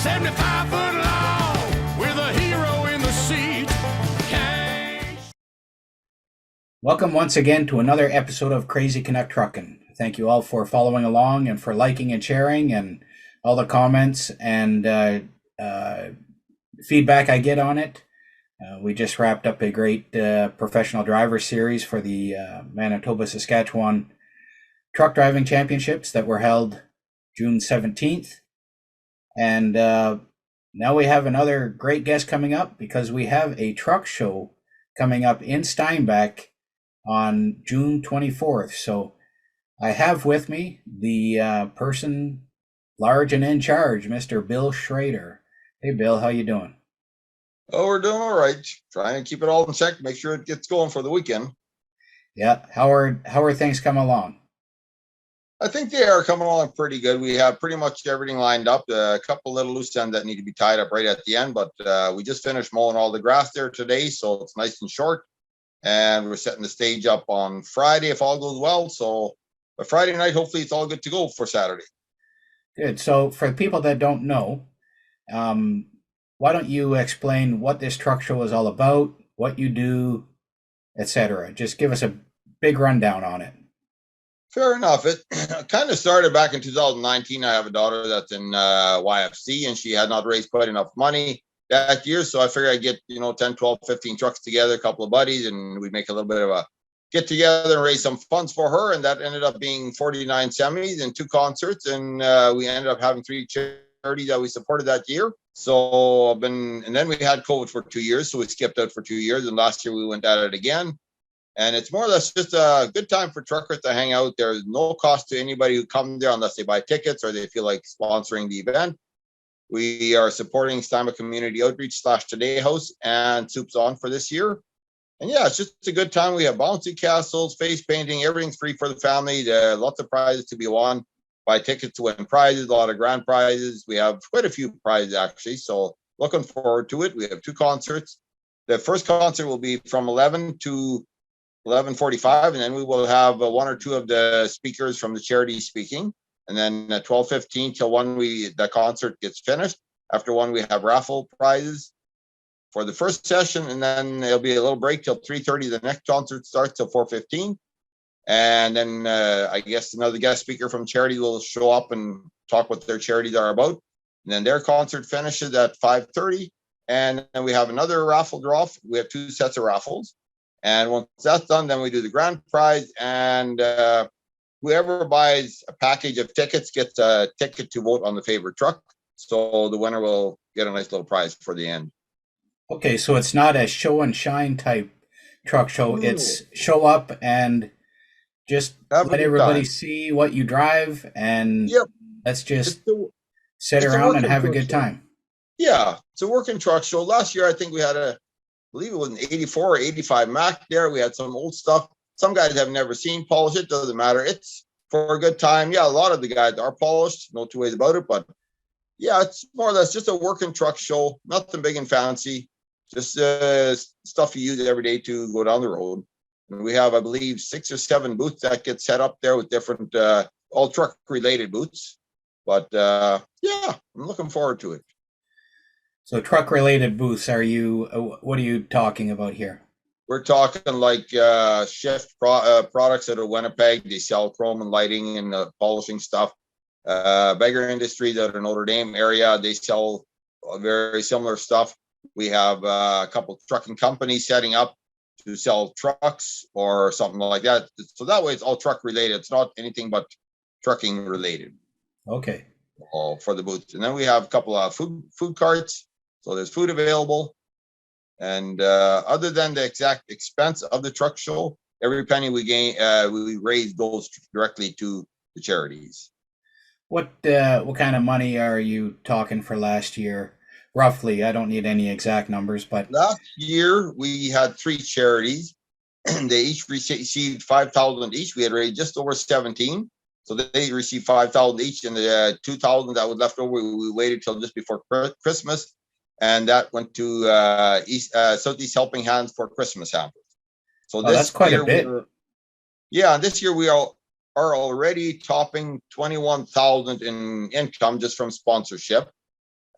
75 foot long with a hero in the seat. Welcome once again to another episode of Crazy Canuck Truckin'. Thank you all for following along and for liking and sharing and all the comments and feedback I get on it. We just wrapped up a great professional driver series for the Manitoba Saskatchewan Truck Driving Championships that were held June 17th. And now we have another great guest coming up because we have a truck show coming up in Steinbach on June 24th. So I have with me the person large and in charge, Mr. Bill Schroeder. Hey, Bill, how you doing? Oh, we're doing all right. Trying to keep it all in check, make sure it gets going for the weekend. Yeah, how are things coming along? I think they are coming along pretty good. We have pretty much everything lined up. A couple little loose ends that need to be tied up right at the end, but we just finished mowing all the grass there today, so it's nice and short. And we're setting the stage up on Friday if all goes well. So by Friday night, hopefully it's all good to go for Saturday. Good. So for people that don't know, why don't you explain what this truck show is all about, what you do, etc. Just give us a big rundown on it. Fair enough. It kind of started back in 2019. I have a daughter that's in YFC, and she had not raised quite enough money that year. So I figured I'd get, 10, 12, 15 trucks together, a couple of buddies, and we'd make a little bit of a get together and raise some funds for her. And that ended up being 49 semis and 2 concerts. And we ended up having 3 charities that we supported that year. So and then we had COVID for 2 years. So we skipped out for 2 years. And last year we went at it again. And it's more or less just a good time for truckers to hang out. There's no cost to anybody who comes there unless they buy tickets or they feel like sponsoring the event. We are supporting Steinbach Community Outreach / Today House and Soups On for this year. And yeah, it's just a good time. We have bouncy castles, face painting, everything's free for the family. Lots of prizes to be won. Buy tickets to win prizes, a lot of grand prizes. We have quite a few prizes actually. So looking forward to it. We have 2 concerts. The first concert will be from 11 to 11:45, and then we will have 1 or 2 of the speakers from the charity speaking. And then at 12:15 till 1, the concert gets finished. After 1, we have raffle prizes for the first session, and then there'll be a little break till 3:30. The next concert starts till 4:15, and then I guess another guest speaker from charity will show up and talk what their charities are about. And then their concert finishes at 5:30, and then we have another raffle draw. We have 2 sets of raffles. And once that's done, then we do the grand prize, and whoever buys a package of tickets gets a ticket to vote on the favorite truck. So the winner will get a nice little prize for the end. Okay, so it's not a show and shine type truck show. It's show up and just let everybody see what you drive, and let's just sit around and have a good time. Yeah, it's a working truck show. Last year, I think we had I believe it was an 84 or 85 Mac there. We had some old stuff. Some guys have never seen polish. It doesn't matter. It's for a good time. Yeah, a lot of the guys are polished. No 2 ways about it. But yeah, it's more or less just a working truck show. Nothing big and fancy. Just stuff you use every day to go down the road. And we have, I believe, 6 or 7 booths that get set up there with different all truck related booths. But yeah, I'm looking forward to it. So truck-related booths, what are you talking about here? We're talking like Shift products out of Winnipeg. They sell chrome and lighting and polishing stuff. Beggar Industries out of Notre Dame area, they sell very similar stuff. We have a couple trucking companies setting up to sell trucks or something like that. So that way it's all truck related. It's not anything but trucking related. Okay. For the booths. And then we have a couple of food carts. So there's food available. And other than the exact expense of the truck show, every penny we raise goes directly to the charities. What kind of money are you talking for last year? Roughly, I don't need any exact numbers, but last year we had 3 charities, and they each received 5,000 each. We had raised just over 17, so they received 5,000 each, and the 2,000 that was left over, we waited till just before Christmas. And that went to Southeast Helping Hands for Christmas hampers. So that's quite a bit. This year we are already topping 21,000 in income just from sponsorship.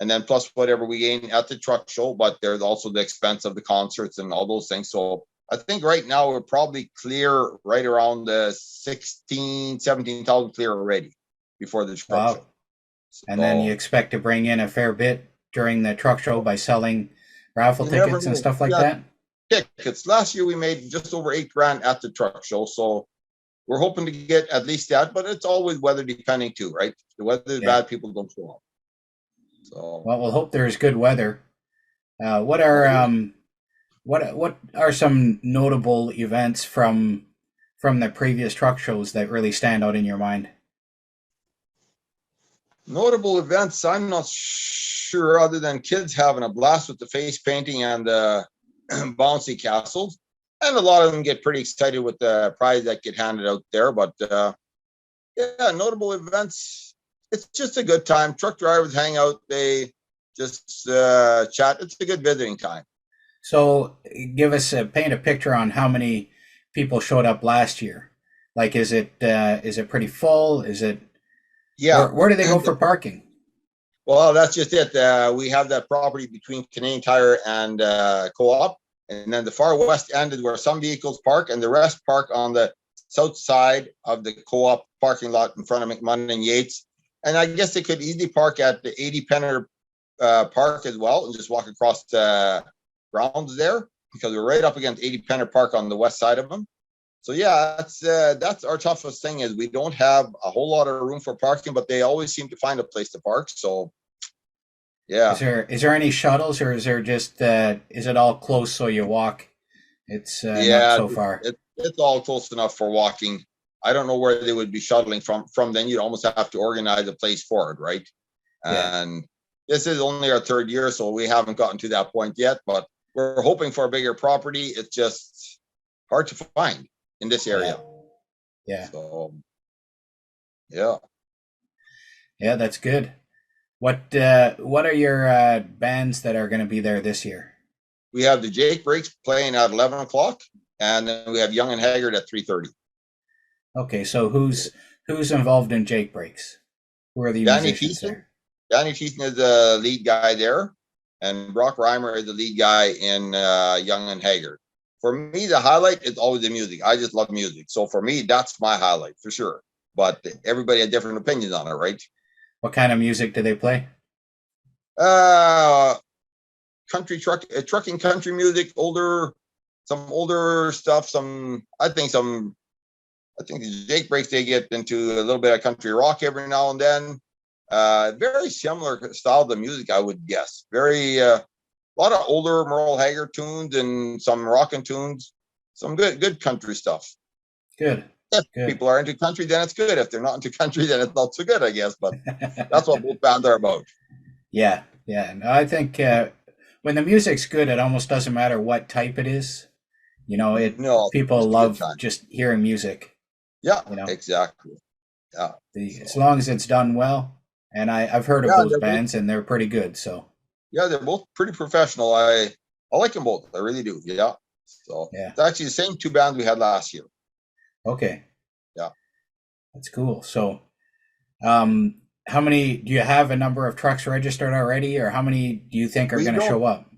and then plus whatever we gain at the truck show. But there's also the expense of the concerts and all those things. So I think right now we're probably clear right around the 17,000 clear already before the truck show. And then you expect to bring in a fair bit during the truck show by selling raffle tickets and stuff like that? Tickets. Last year we made just over $8,000 at the truck show. So we're hoping to get at least that, but it's always weather depending too, right? If the weather is bad, people don't show up. So well, we'll hope there's good weather. What are some notable events from the previous truck shows that really stand out in your mind? Notable events, I'm not sure, other than kids having a blast with the face painting and the bouncy castles. And a lot of them get pretty excited with the prize that get handed out there. But yeah, notable events, it's just a good time. Truck drivers hang out, they just chat. It's a good visiting time. So paint a picture on how many people showed up last year. Like, is it pretty full? Is it? Yeah. Where do they go for parking? Well, that's just it. We have that property between Canadian Tire and Co-op. And then the far west end is where some vehicles park, and the rest park on the south side of the Co-op parking lot in front of McMunn and Yates. And I guess they could easily park at the 80 Penner Park as well and just walk across the grounds there, because we're right up against 80 Penner Park on the west side of them. So yeah, that's our toughest thing, is we don't have a whole lot of room for parking, but they always seem to find a place to park. So yeah. Is there any shuttles, or is there just is it all close so you walk? It's not so far. It's all close enough for walking. I don't know where they would be shuttling from. Then you'd almost have to organize a place for it, right? Yeah. And this is only our third year, so we haven't gotten to that point yet. But we're hoping for a bigger property. It's just hard to find in this area. Yeah. So yeah. Yeah, that's good. What are your bands that are going to be there this year? We have the Jake Breaks playing at 11 o'clock, and then we have Young and Haggard at 3:30. Okay, so who's involved in Jake Breaks? Who are the musicians there? Danny Thiessen is the lead guy there, and Brock Reimer is the lead guy in Young and Haggard. For me, the highlight is always the music. I just love music. So for me, that's my highlight for sure. But everybody had different opinions on it, right? What kind of music do they play? Country trucking country music, some older stuff. I think the Jake Breaks, they get into a little bit of country rock every now and then. Very similar style of music, I would guess. Very a lot of older Merle Haggard tunes and some rockin' tunes. Some good country stuff. Good. If people are into country, then it's good. If they're not into country, then it's not so good, I guess. But that's what both bands are about. Yeah. No, I think when the music's good, it almost doesn't matter what type it is. People love just hearing music. Yeah, exactly. Yeah. As long as it's done well. And I've heard of those bands, and they're pretty good. So yeah, they're both pretty professional. I like them both. I really do. Yeah. So it's actually the same two bands we had last year. Okay. Yeah. That's cool. So, how many do you have a number of trucks registered already, or how many do you think are going to show up?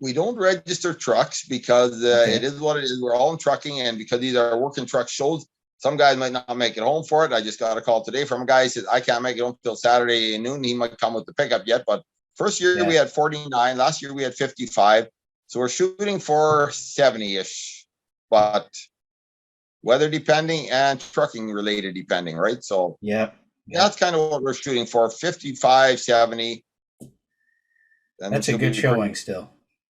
We don't register trucks because it is what it is. We're all in trucking, and because these are working truck shows, some guys might not make it home for it. I just got a call today from a guy who says, I can't make it home till Saturday noon. He might come with the pickup yet, but first year we had 49. Last year we had 55. So we're shooting for 70-ish, but weather depending and trucking related depending, right? So that's kind of what we're shooting for, 55, 70. And that's a good showing still.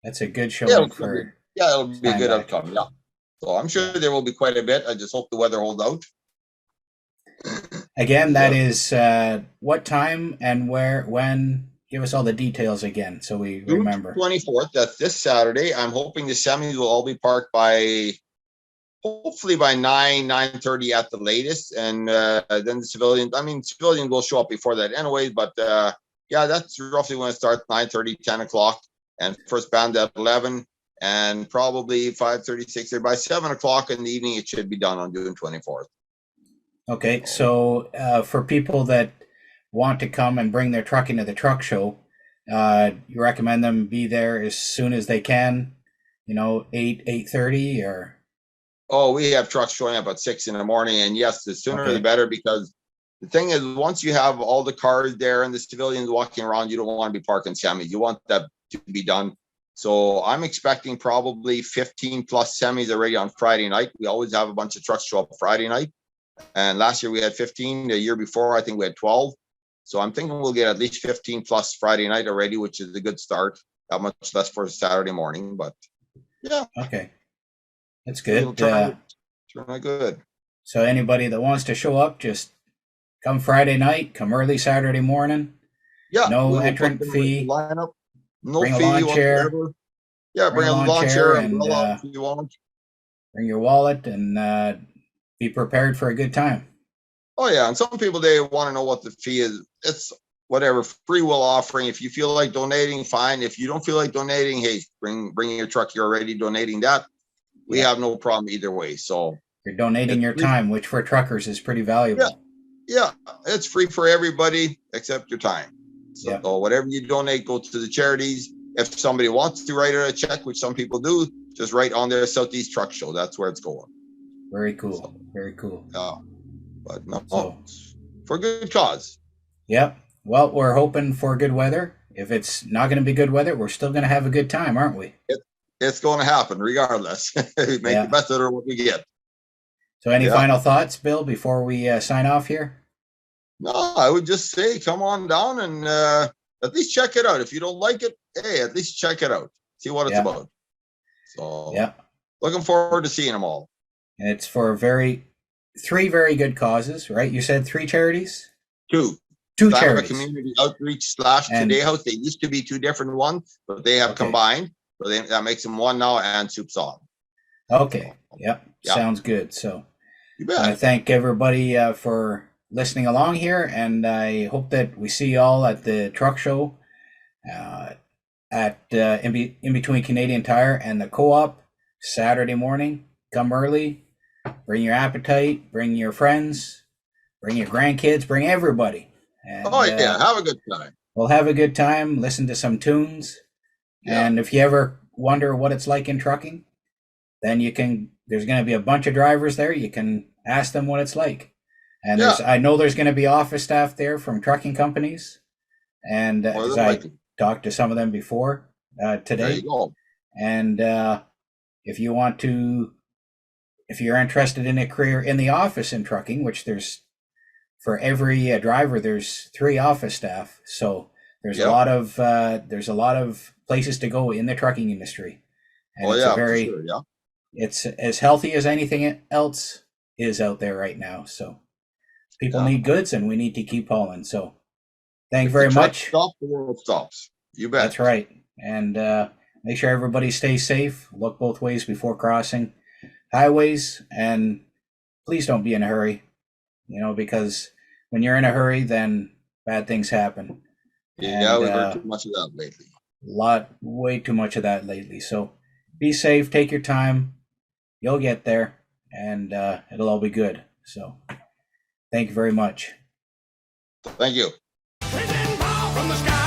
That's a good showing for... it'll be a good outcome, yeah. So I'm sure there will be quite a bit. I just hope the weather holds out. Again, that is what time and where, when? Give us all the details again so we remember. 24th, that's this Saturday. I'm hoping the semis will all be parked hopefully by 9:30 at the latest. And then the civilians will show up before that anyways. But that's roughly when it starts, 9:30, 10 o'clock. And first band at 11. And probably 5:36 there by 7 o'clock in the evening. It should be done on June 24th. Okay, so for people that want to come and bring their truck into the truck show, You recommend them be there as soon as they can, 8:30 or? Oh, we have trucks showing up at 6 in the morning, and yes, the sooner Okay. the better, because the thing is, once you have all the cars there and the civilians walking around, you don't want to be parking semis. You want that to be done. So I'm expecting probably 15 plus semis already on Friday night. We always have a bunch of trucks show up Friday night. And last year we had 15. The year before, I think we had 12. So I'm thinking we'll get at least 15 plus Friday night already, which is a good start. Not much less for Saturday morning, but yeah. Okay. That's good. Turn out good. So anybody that wants to show up, just come Friday night, come early Saturday morning. Yeah. No entrant fee. Lineup. No Bring a fee lawn chair. whatsoever. Yeah, bring a lawn chair and umbrella if you want. Bring your wallet and be prepared for a good time. Oh yeah, and some people, they want to know what the fee is. It's whatever, free will offering. If you feel like donating, fine. If you don't feel like donating, hey, bring your truck. You're already donating that. We have no problem either way. So you're donating your time, which for truckers is pretty valuable. Yeah, it's free for everybody except your time. So whatever you donate, go to the charities. If somebody wants to write a check, which some people do, just write on their Southeast Truck Show. That's where it's going. Very cool. Very cool. Yeah, but no, for good cause. Yep. Well, we're hoping for good weather. If it's not going to be good weather, we're still going to have a good time, aren't we? It's going to happen regardless. We make the best of what we get. So any final thoughts, Bill, before we sign off here? No, I would just say come on down and at least check it out. If you don't like it, hey, at least check it out. See what it's about. So looking forward to seeing them all. And it's for three very good causes, right? You said 3 charities? Two charities. Community outreach / Today House. They used to be 2 different ones, but they have combined. So that makes them 1 now, and Soup's On. Okay. Yep. Sounds good. So you bet. I thank everybody for listening along here, and I hope that we see you all at the truck show in between Canadian Tire and the Co-op Saturday morning. Come early, bring your appetite, bring your friends, bring your grandkids, bring everybody. And, have a good time. We'll have a good time, listen to some tunes. And if you ever wonder what it's like in trucking, then there's going to be a bunch of drivers there. You can ask them what it's like. And I know there's going to be office staff there from trucking companies. And because I talked to some of them before today. There you go. And if you're interested in a career in the office in trucking, which for every driver, there's 3 office staff. So there's a lot of places to go in the trucking industry. And it's as healthy as anything else is out there right now. So people need goods, and we need to keep hauling. So thank you very much. Stop, the world stops. You bet. That's right. And make sure everybody stays safe. Look both ways before crossing highways, and please don't be in a hurry. Because when you're in a hurry, then bad things happen. Yeah, we've heard too much of that lately. Way too much of that lately. So be safe, take your time. You'll get there, and it'll all be good. So thank you very much. Thank you. From the sky.